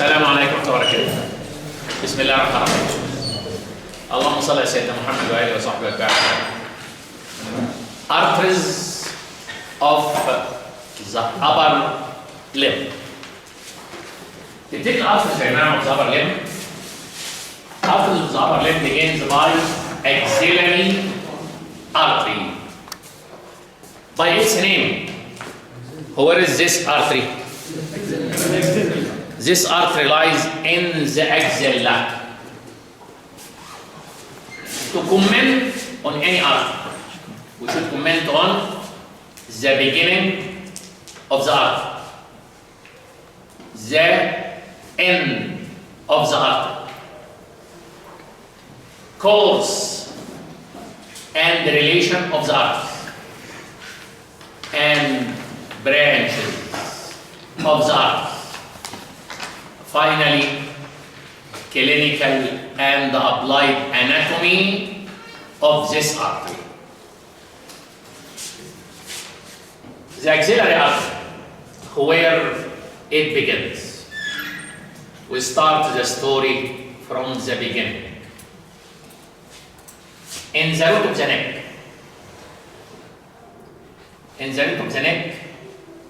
السلام عليكم ورحمة الله وبركاته. بسم الله الرحمن الرحيم. اللهم صل على سيدنا محمد وآله وصحبه وسلم. Arteries of the upper limb. تبتدي الارتريز يا جماعة of the upper limb. Arteries of the upper limb begins by axillary artery. By its name, where is this artery? This artery lies in the axilla. To comment on any artery, we should comment on the beginning of the artery, the end of the artery, course and the relation of the artery, and branches of the artery. Finally, clinical and applied anatomy of this artery. The axillary artery, where it begins. We start the story from the beginning. In the root of the neck. In the root of the neck,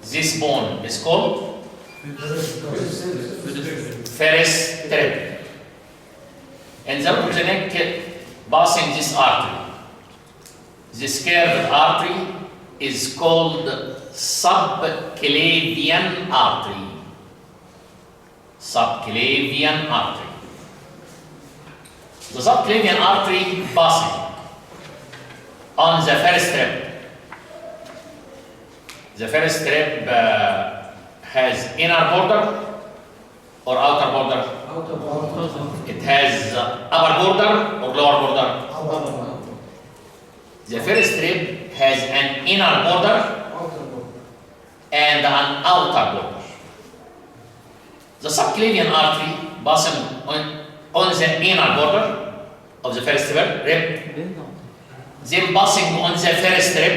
this bone is called Ferris trip. In the root of the neck, passing this artery. This curved artery is called subclavian artery. Subclavian artery. The subclavian artery passing on the Ferris strip. The Ferris strip has inner border or outer border? Outer border. It has upper border or lower border? Outer border. The Ferris strip has an inner border Outer border. and an outer border. The subclavian artery passing on the inner border of the Ferris strip, then passing on the Ferris strip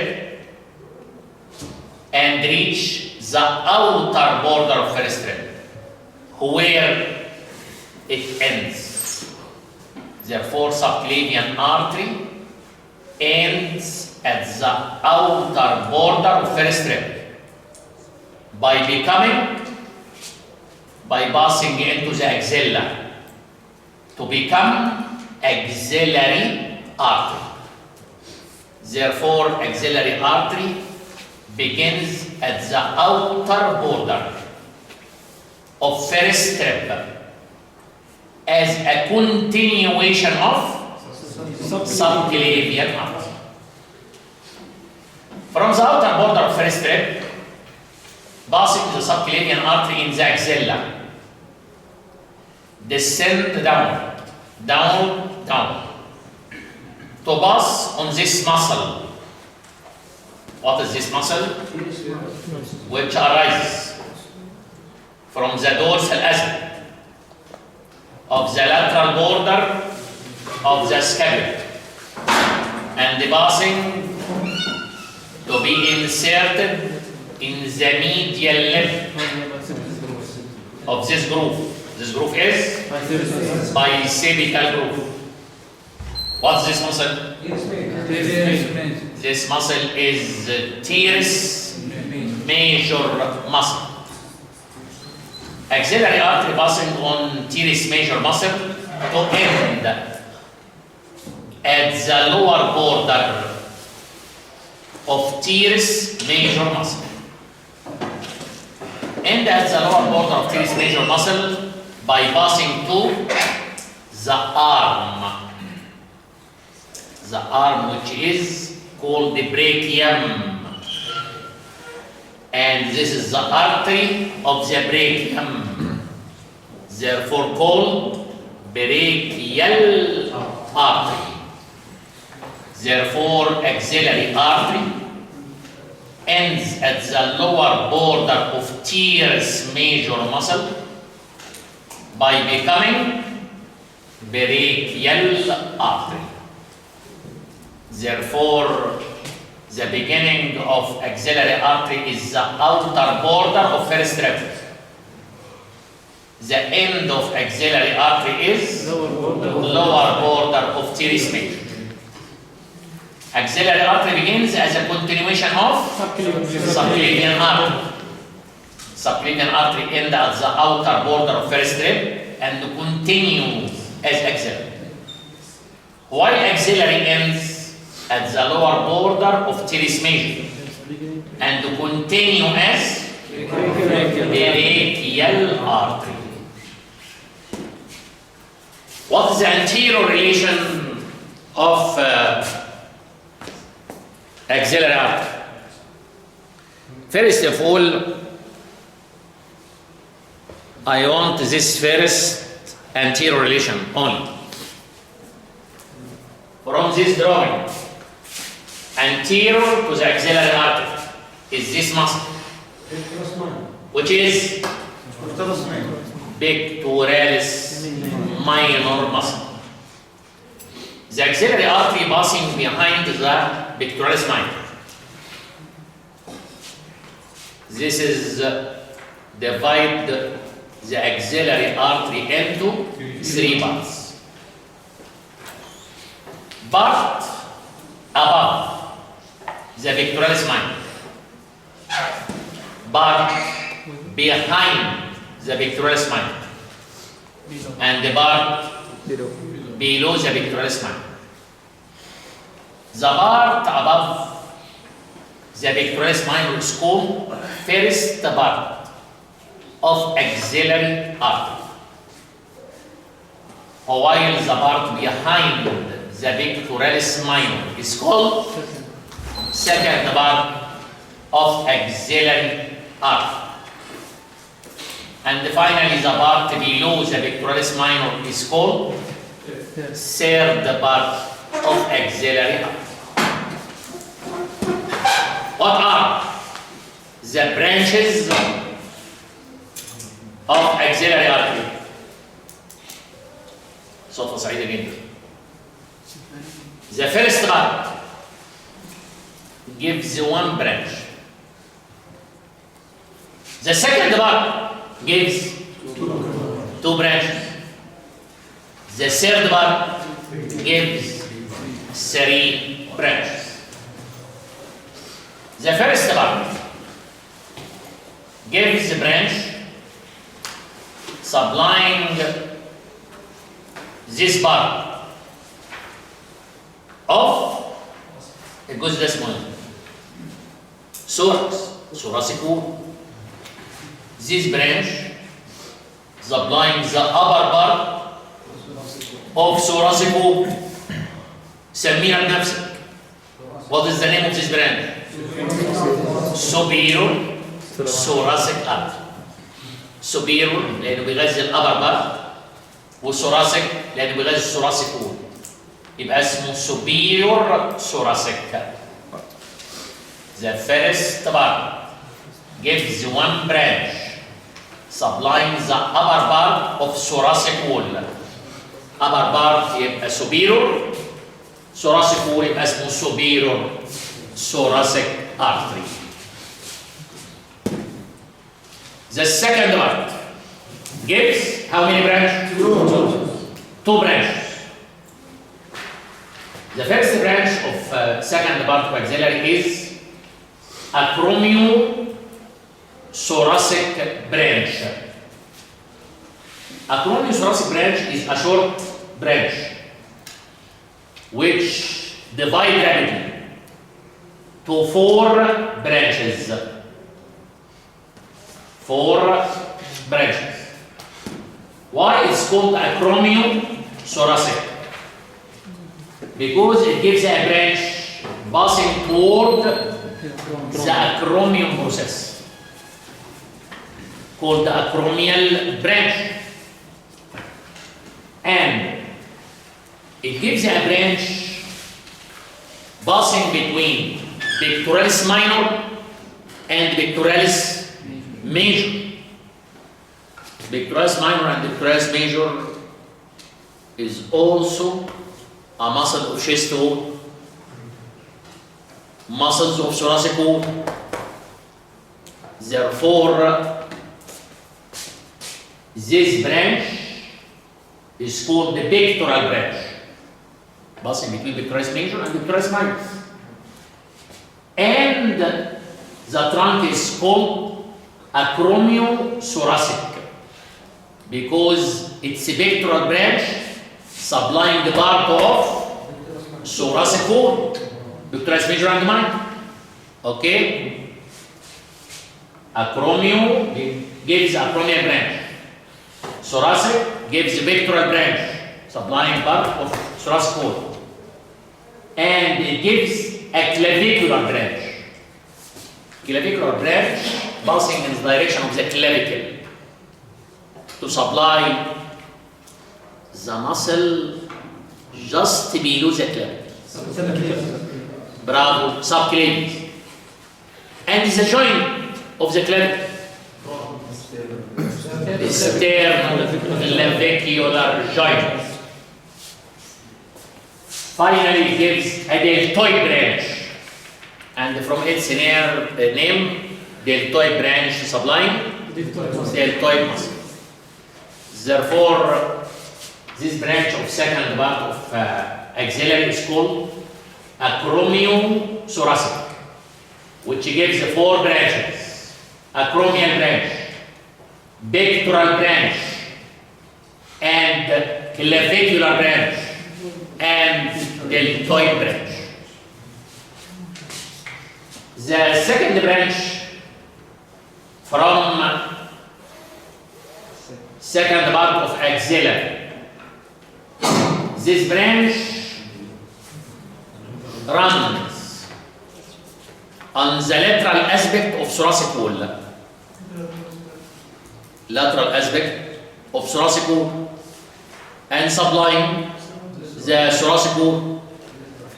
and reach the outer border of Ferris strip, where it ends. Therefore, subclavian artery ends at the outer border of Ferris strip by passing into the axilla to become axillary artery. Therefore, axillary artery begins at the outer border of Ferris strip as a continuation of subclavian artery. From the outer border of Ferris strip, passing the subclavian artery in the axilla, descend down, to pass on this muscle. What is this muscle? Which arises from the dorsal aspect of the lateral border of the scapula and passing to be inserted in the medial limb of this groove. This groove is bicipital groove. What's this muscle? This muscle is teres major muscle. Axillary artery passing on teres major muscle to end at the lower border of teres major muscle. End at the lower border of teres major muscle by passing to the arm. The arm, which is called the brachium. And this is the artery of the brachium, therefore called brachial artery. Therefore, axillary artery ends at the lower border of teres major muscle by becoming brachial artery. Therefore, the beginning of axillary artery is the outer border of Ferris strip. the end of axillary artery is lower border of teres major. Axillary artery begins as a continuation of subclavian artery. Subclavian artery ends at the outer border of first rib and continues as axillary. While axillary ends at the lower border of teres major and continue as brachial artery. What is the anterior relation of axillary artery? First of all, I want this first anterior relation only. From this drawing, anterior to the axillary artery is this muscle, which is pectoralis minor muscle. The axillary artery passing behind the pectoralis minor. This is divide the axillary artery into three parts. Part above the pectoralis minor, part behind the pectoralis minor, and the part below the pectoralis minor. The part above the pectoralis minor is called first part of axillary artery, while the part behind the pectoralis minor is called second part of axillary artery. And finally, the part below the pectoralis minor is called third part of axillary artery. What are the branches of axillary artery? صوت سعيدة جدا. The first part gives one branch. The second part gives two branches. The third part gives three branches. The first part gives a branch supplying this part of الجزء ده اسمه ايه؟ thoracic wall. This branch supplying the upper part of thoracic wall. سميها بنفسك. What is the name of this branch? superior thoracic artery. superior لأنه بيغذي الأبر بارت، والثوراسيك لأنه بيغذي الثوراسيك وول. يبقى اسمه superior thoracic. The first part gives one branch supplying the upper part of thoracic wall. upper part يبقى superior, thoracic wall يبقى اسمه superior thoracic artery. The second part gives how many branches? Two branches. The first branch of second part of axillary is acromiothoracic branch. Acromiothoracic branch is a short branch which divide rapidly to four branches. Four branches. Why it's called acromiothoracic? Because it gives a branch passing toward the acromion process called the acromial branch, and it gives a branch passing between pectoralis minor and pectoralis major. Pectoralis minor and pectoralis major is also a muscle of chest wall, muscles of thoracic wall. Therefore, This branch is called the pectoral branch, passing between pectoralis major and pectoralis minor. And the trunk is called acromiothoracic because it's a pectoral branch supplying the part of thoracic wall, pectoralis major and minor. Okay? Acromio gives acromial branch. Thoracic gives the pectoral branch, supplying part of thoracic wall. And it gives a clavicular branch. Clavicular branch passing in the direction of the clavicle to supply the muscle just below the clavicle. Bravo, subclavius. And the joint of the clavicle. Sternoclavicular joint. Finally, it gives a deltoid branch, and from its name, deltoid branch supplying deltoid muscle. Therefore, this branch of second part of axillary is called acromiothoracic, which gives 4 branches: acromial branch, pectoral branch, and clavicular branch, and deltoid branch. The second branch from second part of axillary. This branch runs on the lateral aspect of thoracic wall. Lateral aspect of thoracic wall and supplying the thoracic wall.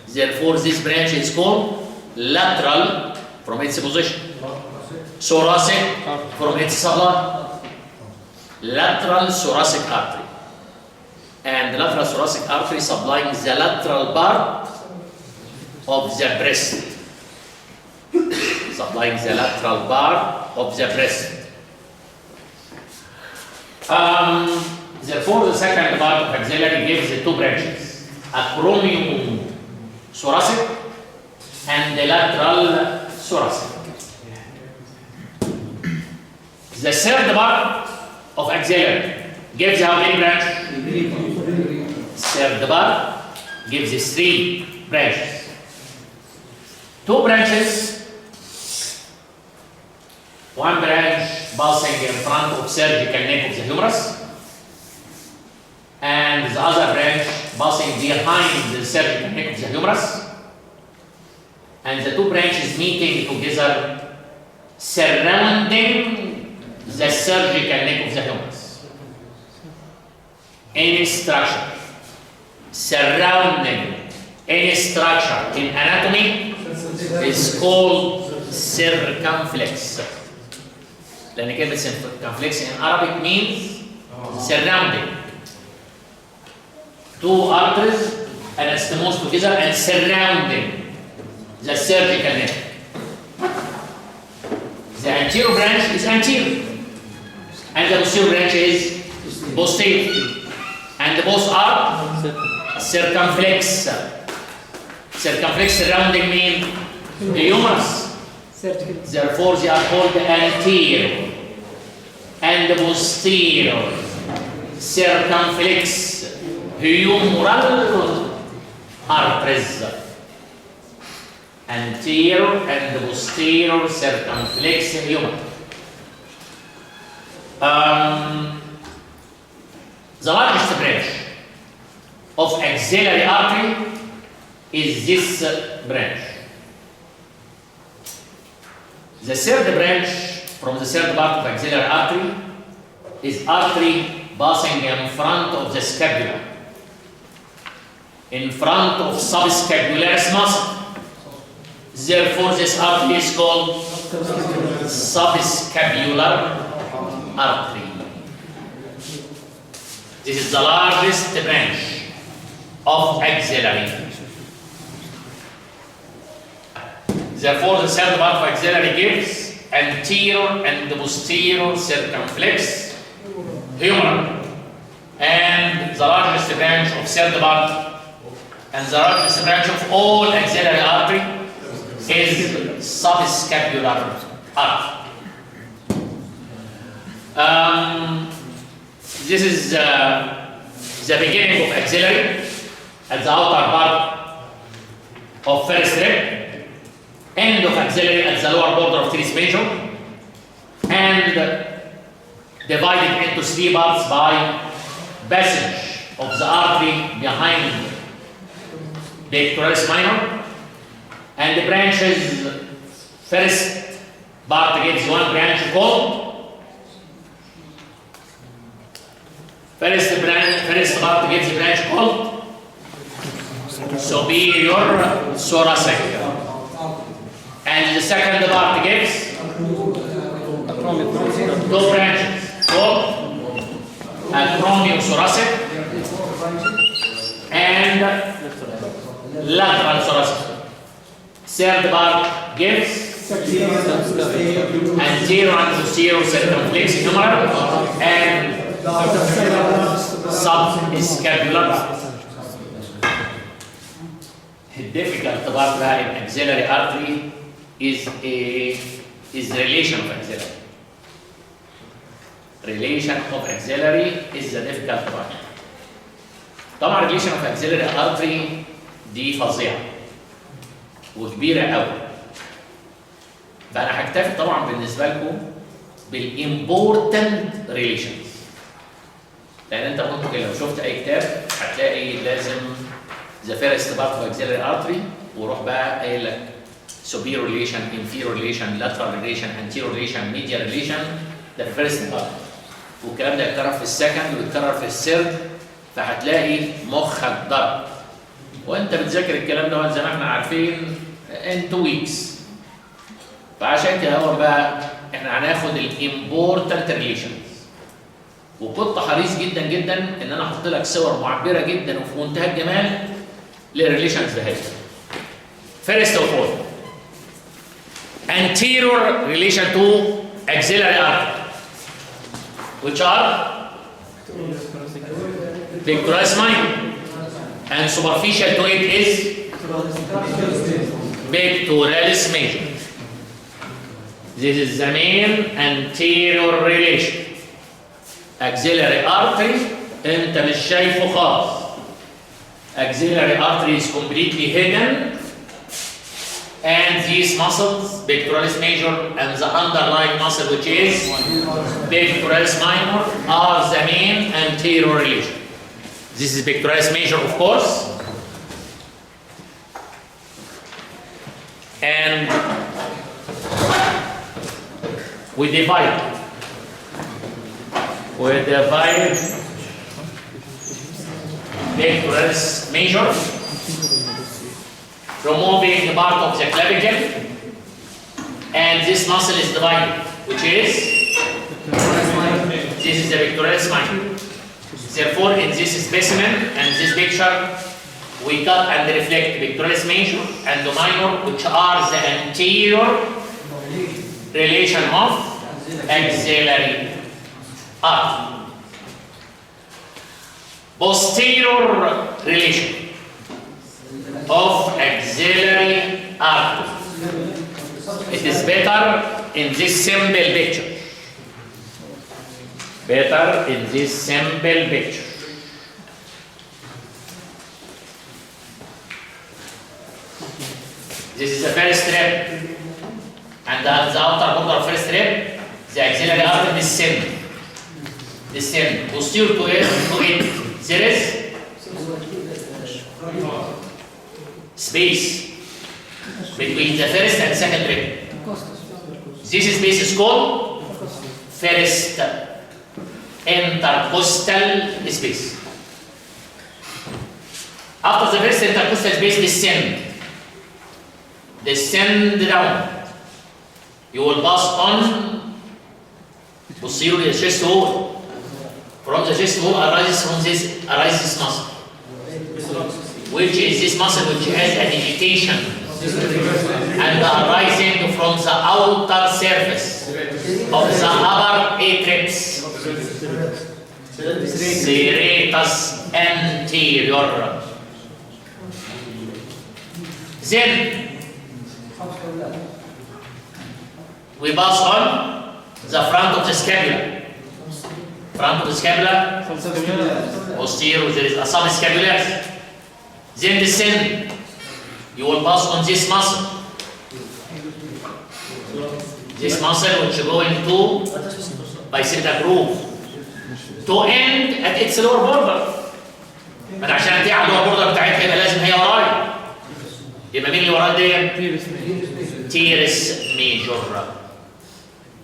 Therefore, this branch is called lateral from its position. Thoracic from its supply. Lateral thoracic artery. And the lateral thoracic artery supplying the lateral part of the breast. Supplying the lateral part of the breast. Therefore, the second part of axillary gives the 2 branches: acromiothoracic and the lateral thoracic. The third part of axillary gives how many branches? Third part gives 3 branches. 2 branches. One branch passing in front of cervical neck of the humerus, and the other branch passing behind the cervical neck of the humerus, and the 2 branches meeting together surrounding the cervical neck of the humerus. Any structure surrounding any structure in anatomy is called circumflex. لأن كلمة circumflex in Arabic means surrounding. 2 arteries and anastomose together and surrounding the cervical neck. The anterior branch is anterior, and the posterior branch is posterior, and both are circumflex. Circumflex surrounding mean the humerus. Therefore, they are called anterior and posterior circumflex humeral arteries. Anterior and posterior circumflex humeral. The largest branch of axillary artery is this branch. The third branch from the third part of axillary artery is artery passing in front of the scapula, in front of subscapularis muscle. Therefore, this artery is called subscapular artery. This is the largest branch of axillary. Therefore, the third part of axillary gives anterior and posterior circumflex humeral. And the largest branch of third part, and the largest branch of all axillary artery is subscapular artery. This is the beginning of axillary at the outer part of first rib, end of axillary at the lower border of teres major, and divided into three parts by passage of the artery behind the pectoralis minor, and the branches. First part gives one branch called first part gives a branch called superior thoracic, and the second part gives two branches called acromiothoracic and lateral thoracic. Third part gives anterior and posterior circumflex humeral and subscapular. The difficult part in axillary artery is relation of axillary. Relation of axillary is the difficult part. طبعا relation of axillary artery دي فظيعة وكبيرة قوي. فأنا هكتفي طبعا بالنسبة لكم بالimportant relations. لأن أنت ممكن لو شفت أي كتاب هتلاقي لازم the first part of axillary artery وروح بقى قايل لك superior relation, inferior relation, lateral relation, anterior relation, medial relation. ده في first part. والكلام ده يتكرر في السكند ويتكرر في الثيرد، فهتلاقي مخك ضرب. وانت بتذاكر الكلام ده زي ما احنا عارفين in 2 weeks. فعشان كده هو بقى احنا هناخد الامبورتنت ريليشنز. وكنت حريص جدا جدا ان انا احط لك صور معبره جدا وفي منتهى الجمال للريليشنز ده. First of all, anterior relation to axillary artery, which are pectoralis minor, and superficial to it is pectoralis major. This is the main anterior relation. Axillary artery انت مش شايفه خالص. Axillary artery is completely hidden, and these muscles, pectoralis major and the underlying muscle which is pectoralis minor, are the main anterior relation. This is pectoralis major, of course, and we divide pectoralis major, removing part of the clavicle, and this muscle is divided, which is this is the pectoralis minor. Therefore, in this specimen and this picture, we cut and reflect pectoralis major and the minor, which are the anterior relation of axillary artery. Posterior relation of axillary artery. It is better in this simple picture. Better in this simple picture. This is the first rib, and at the outer border of first rib, the axillary artery descend. Posterior to it, there is space between the first and second rib. This space is called first intercostal space. After the first intercostal space descend down. You will pass on posterior chest wall. From the chest wall arises this muscle, which is this muscle which has an invitation and arising from the outer surface of the upper atrix, serratus anterior. Then we pass on the front of the scapula. Front of the scapula, posterior, there is a subscapularis. Then descend. You will pass on this muscle. This muscle which go into bicipital groove to end at its lower border. but عشان تعمل اللور بوردر بتاعتها يبقى لازم هي ورايا. يبقى مين اللي ورايا دي؟ تيرس ميجور.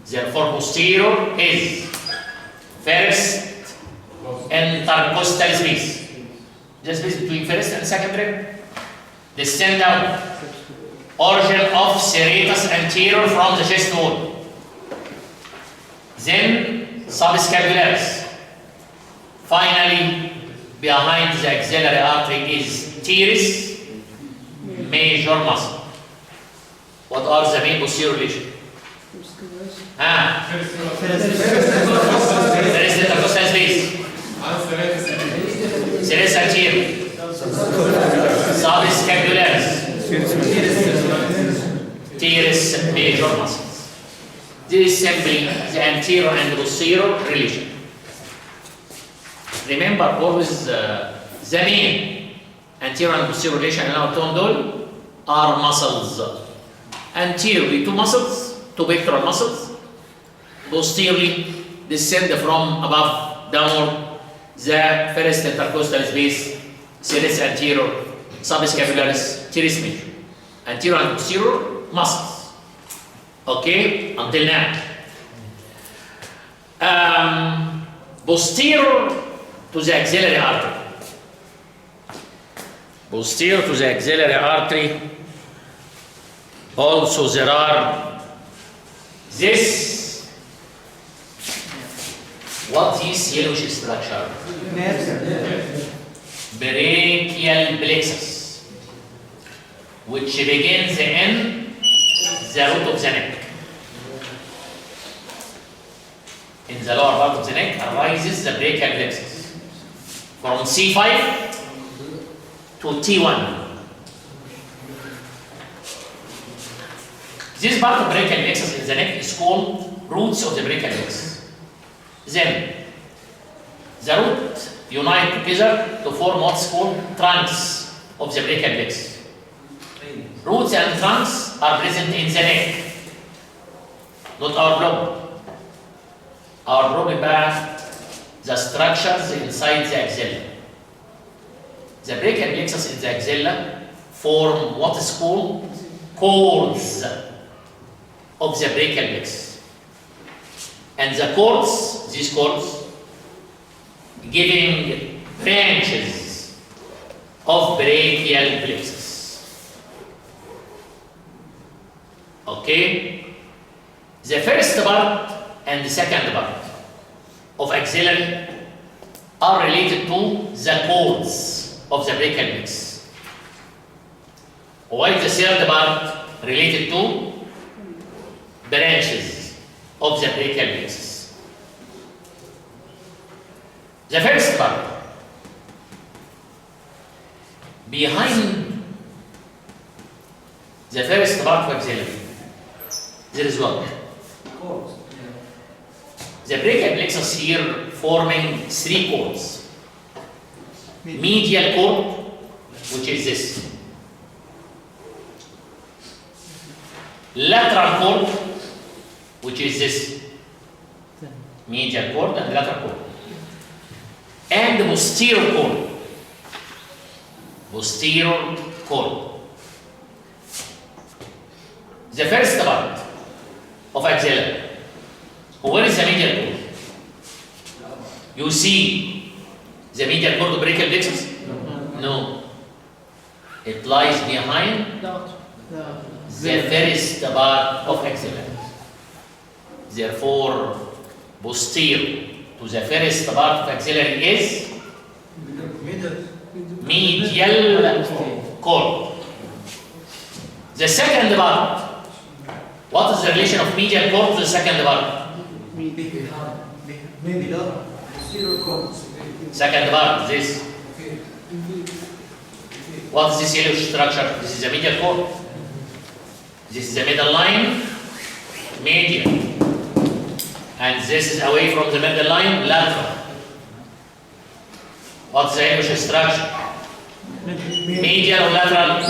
Therefore posterior is first intercostal space. The space between first and second rib. Descend down. Origin of serratus anterior from the chest wall. Then subscapularis. Finally, behind the axillary artery is teres major muscle. What are the main posterior relations? First intercostal space. Serratus anterior. Subscapularis. Teres major muscles. This is simply the anterior and posterior relation. Remember always the main anterior and posterior relation in our tone dole are muscles. Anteriorly two muscles, two pectoral muscles. Posteriorly descend from above downward the first intercostal space, serratus anterior, subscapularis, teres major. Anterior and posterior muscles. Okay, until now. Posterior to the axillary artery. Posterior to the axillary artery. Also there are this. What is yellowish structure? Brachial plexus, which begins in the root of the neck. In the lower part of the neck arises the brachial plexus from C5 to T1. This part of brachial plexus in the neck is called roots of the brachial plexus. Then the root unite together to form what's called trunks of the brachial plexus. Roots and trunks are present in the neck, not our problem. Our problem is the structures inside the axilla. The brachial plexus in the axilla form what is called cords of the brachial plexus. And the cords, these cords, giving branches of brachial plexus. Okay? The first part and the second part of axillary are related to the cords of the brachial plexus. While the third part related to branches of the brachial plexus. The first part, behind the first part of axillary, there is what? The brachial plexus here forming three cords. Medial cord, which is this. Lateral cord, which is this. Medial cord and lateral cord. And the posterior cord. Posterior cord. The first part of axilla. Where is the medial cord? You see the medial cord of brachial plexus? No. It lies behind the first part of axilla. Therefore, posterior to the first part of axillary is medial cord. The second part, What is the relation of medial cord to the second part? Second part, this. What is this yellow structure? This is the medial cord. This is the middle line, medial. And this is away from the middle line, lateral. What's the yellow structure? Medial or lateral?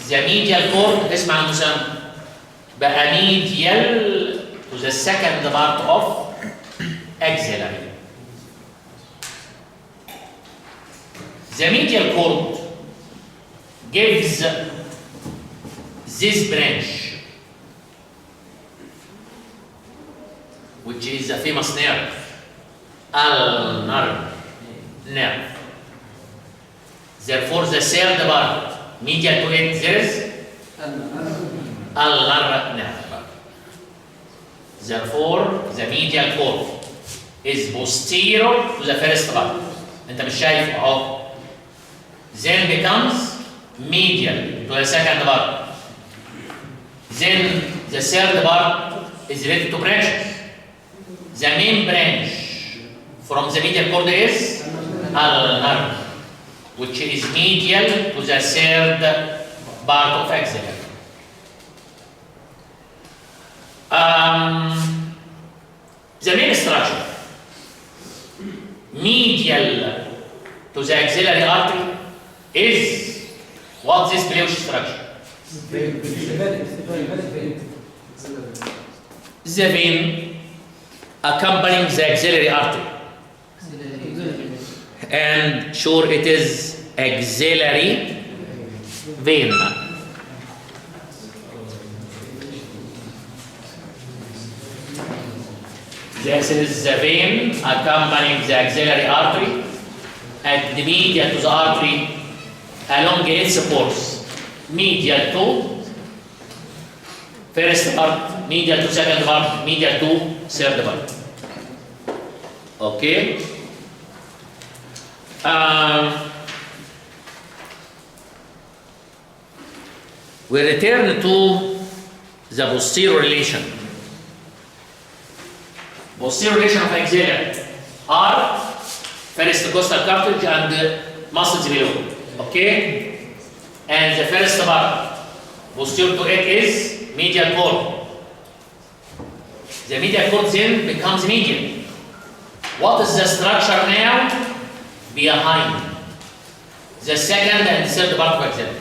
The medial cord, اسمع مسمى بقى medial to the second part of axillary. The medial cord gives this branch, which is the famous nerve, ulnar nerve. Therefore, the third part, medial to it, there is ulnar nerve. Therefore, the medial cord is posterior to the first part. أنت مش شايفه أهو. Then becomes medial to the second part. Then the third part is related to branches. The main branch from the medial cord is ulnar, which is medial to the third part of axillary. The main structure medial to the axillary artery is what this Pleusch structure? The vein accompanying the axillary artery. And sure, it is axillary vein. This is the vein accompanying the axillary artery and the medial to the artery along its course. Medial to first part, medial to second part, medial to third part. Okay? We return to the posterior relation. Posterior relation of axillary are first costal cartilage and muscles below. Okay? And the first part, posterior to it is medial cord. The medial cord then becomes medial. What is the structure now? Behind the second and third part of axillary.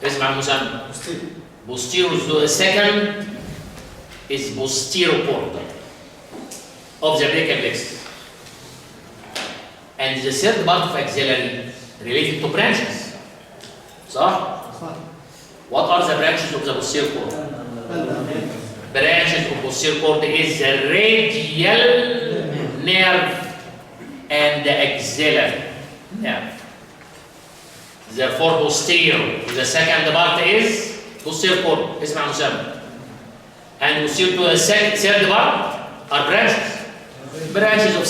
اسمع المسمى. Posterior to the second is posterior cord of the brachial plexus. And the third part of axillary related to branches. صح؟ What are the branches of the posterior cord? Branches of posterior cord is the radial nerve and the axillary nerve. Therefore, posterior to the second part is posterior cord. اسمع مسمى. And posterior to the third part are branches. Branches of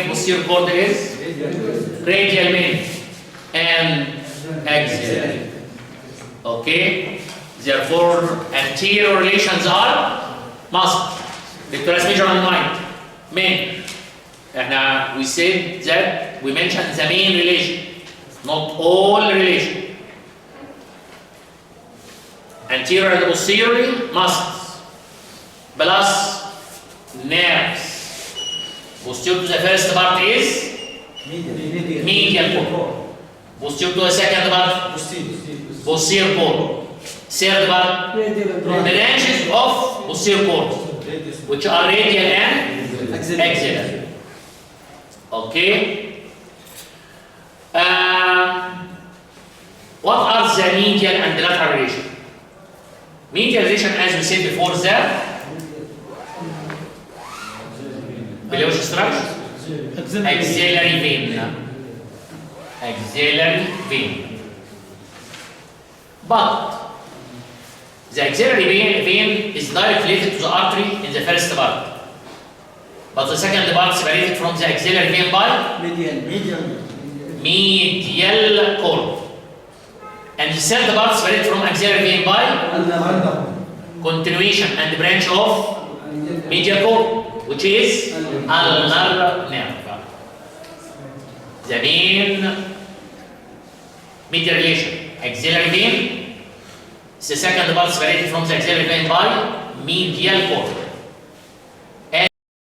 posterior cord is radial main and axillary. Okay? Therefore, anterior relations are muscle. Victorious major and minor. Main. And we said that we mentioned the main relation, not all relation. Anterior and posterior muscles plus nerves. Posterior to the first part is medial cord. Posterior to the second part, posterior cord. Third part, branches of posterior cord, which are radial and axillary. Okay. What are the medial and lateral relation? Medial relation, as we said before, the Pleusch structure, axillary vein. Axillary vein. But the axillary vein is directly related to the artery in the first part. But the second part is separated from the axillary vein by medial cord. And the third part separated from axillary vein by الأندر. continuation and branch of medial cord, which is ulnar nerve. The main medial relation, axillary vein, is the second part separated from the axillary vein by medial cord.